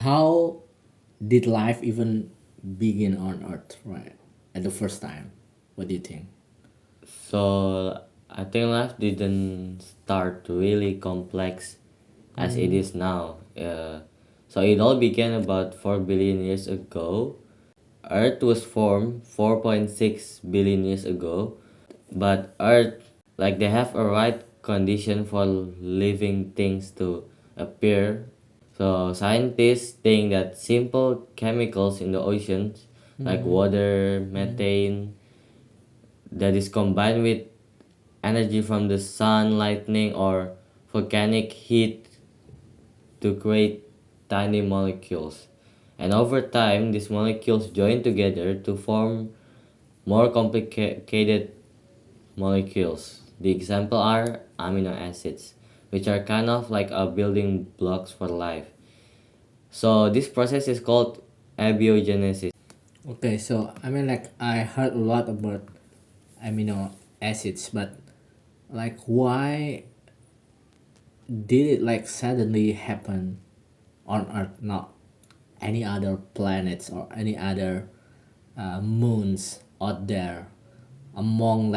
How did life even begin on Earth, right? At the first time. What do you think? So I think life didn't start really complex as it is now. So it all began about 4 billion years ago. Earth was formed 4.6 billion years ago, but Earth, like they have a right condition for living things to appear. So scientists think that simple chemicals in the oceans, like water, methane, that is combined with energy from the sun, lightning, or volcanic heat to create tiny molecules. And over time, these molecules join together to form more complicated molecules. The example are amino acids, which are kind of like a building blocks for life. So this process is called abiogenesis. Okay, so I heard a lot about amino acids, but why did it suddenly happen on Earth, not any other planets or any other moons out there among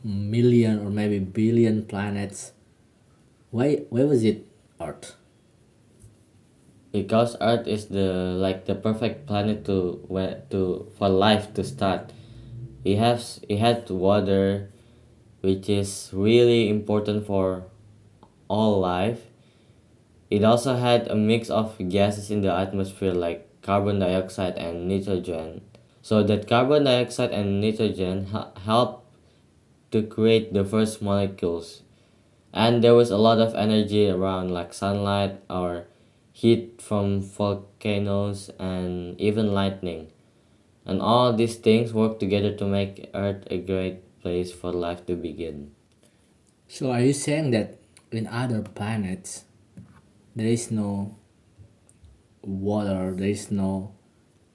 million or maybe billion planets? Why was it Earth? Because Earth is the perfect planet to for life to start. It had water, which is really important for all life. It also had a mix of gases in the atmosphere like carbon dioxide and nitrogen. So that carbon dioxide and nitrogen help to create the first molecules. And there was a lot of energy around like sunlight or heat from volcanoes and even lightning. And all these things work together to make Earth a great place for life to begin. So are you saying that in other planets there is no water, there is no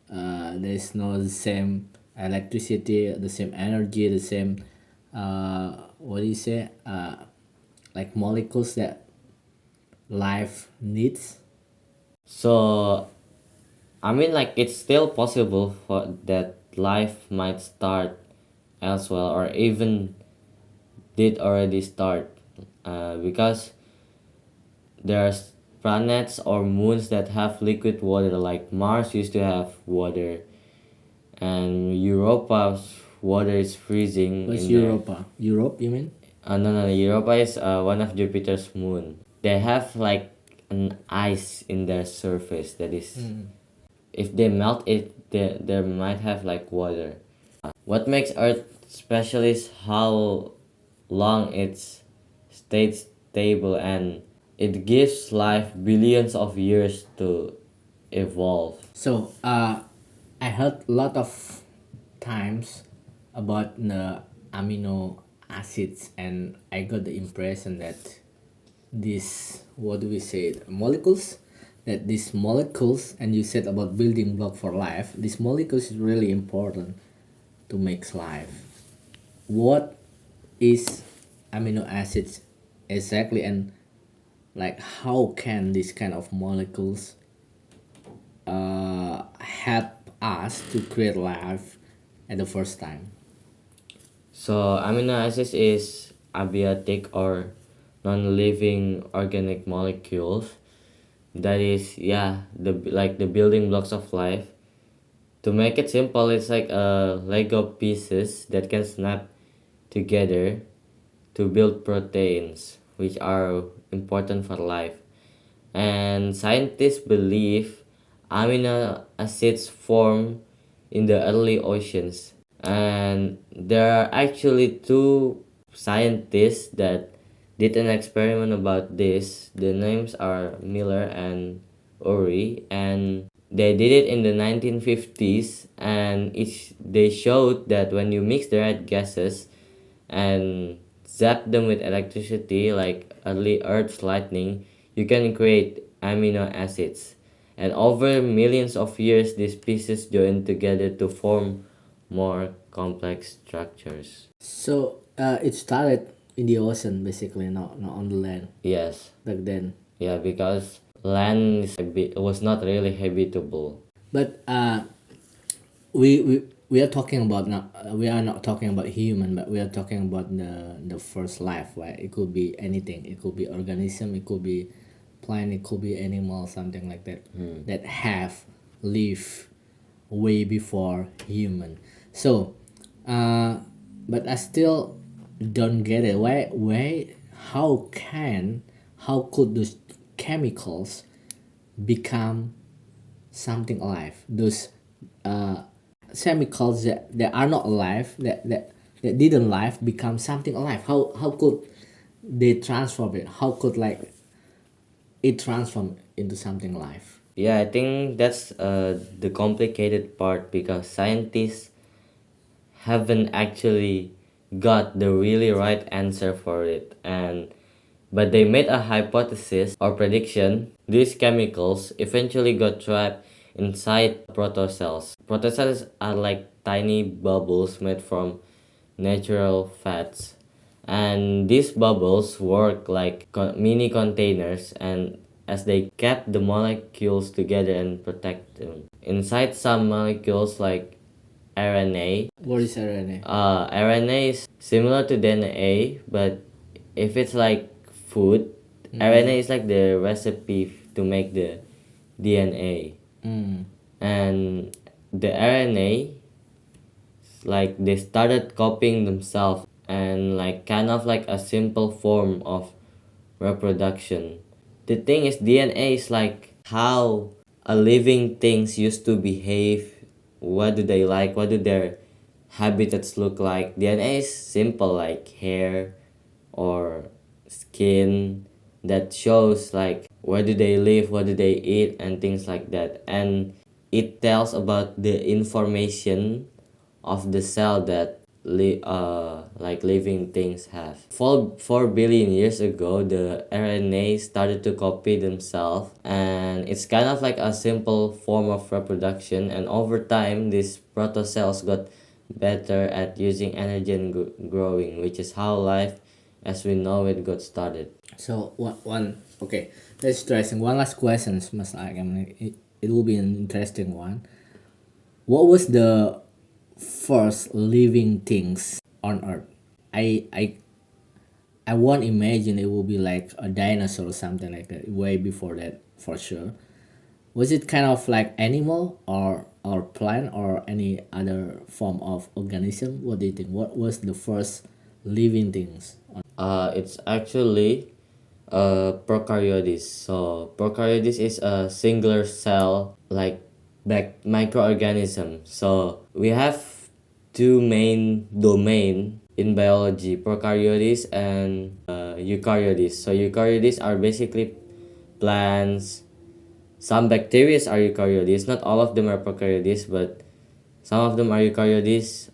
the same electricity, the same energy, the same what do you say? Like molecules that life needs? So like it's still possible for that life might start elsewhere or even did already start, because there's planets or moons that have liquid water like Mars used to have water, and Europa's water is freezing What's in there. Europa? Europe, you mean? No, Europa is one of Jupiter's moon. They have like an ice in their surface that is, if they melt it, there might have like water. What makes Earth special is how long it's stayed stable, and it gives life billions of years to evolve. So I heard a lot of times about the amino acids, and I got the impression that these, what do we say, molecules, that these molecules, and you said about building block for life, these molecules is really important to make life. What is amino acids exactly, and how can these kind of molecules help us to create life at the first time? So amino acids is abiotic or non-living organic molecules. That is, yeah, the building blocks of life. To make it simple, it's like Lego pieces that can snap together to build proteins, which are important for life. And scientists believe amino acids form in the early oceans. And there are actually two scientists that did an experiment about this. The names are Miller and Urey, and they did it in the 1950s, and they showed that when you mix the right gases and zap them with electricity like early Earth's lightning, you can create amino acids. And over millions of years, these pieces join together to form more complex structures. So it started in the ocean basically, not on the land Yes, back then. yeah, because land was not really habitable. But we are talking about not we are not talking about human, but we are talking about the first life, right? It could be anything. It could be organism. It could be plant. It could be animal. Something like that that have lived way before human. So, but I still don't get it. Why? How could those chemicals become something alive? Those chemicals that are not alive, that didn't live, become something alive. How could they transform it? How could like it transform into something alive? Yeah, I think that's the complicated part because scientists haven't actually got the really right answer for it, and but they made a hypothesis or prediction. These chemicals eventually got trapped inside protocells. Protocells are like tiny bubbles made from natural fats, and these bubbles work like mini containers, and as they kept the molecules together and protect them. Inside some molecules like RNA, What is RNA? RNA is similar to DNA, but if it's like food, RNA is like the recipe to make the DNA. Mm. And the RNA, like they started copying themselves and like kind of like a simple form of reproduction. The thing is, DNA is like how a living things used to behave. What do they like? What do their habitats look like? DNA is simple like hair or skin that shows like where do they live, what do they eat, and things like that. And it tells about the information of the cell that like living things have. 4 billion years ago, the RNA started to copy themselves, and it's kind of like a simple form of reproduction. And over time, these protocells got better at using energy and growing, which is how life as we know it got started. So one okay, that's interesting. One last question, Mas Ag. I mean, it will be an interesting one. What was the first living things on Earth? I I I won't imagine it will be like a dinosaur or something like that. Way before that, for sure. Was it kind of like animal or plant or any other form of organism? What do you think? What was the first living things? It's actually prokaryotes. So prokaryotes is a singular cell like microorganism. So we have two main domain in biology: prokaryotes and eukaryotes. So eukaryotes are basically plants. Some bacteria are eukaryotes. Not all of them are prokaryotes, but some of them are eukaryotes.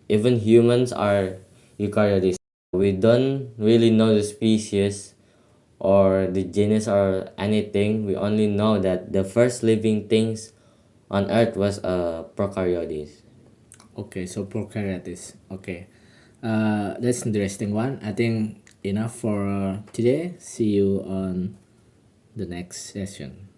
Even humans are eukaryotes. We don't really know the species or the genus or anything. We only know that the first living things on Earth was prokaryotes. Okay, so prokaryotes. Okay, that's interesting one. I think enough for today. See you on the next session.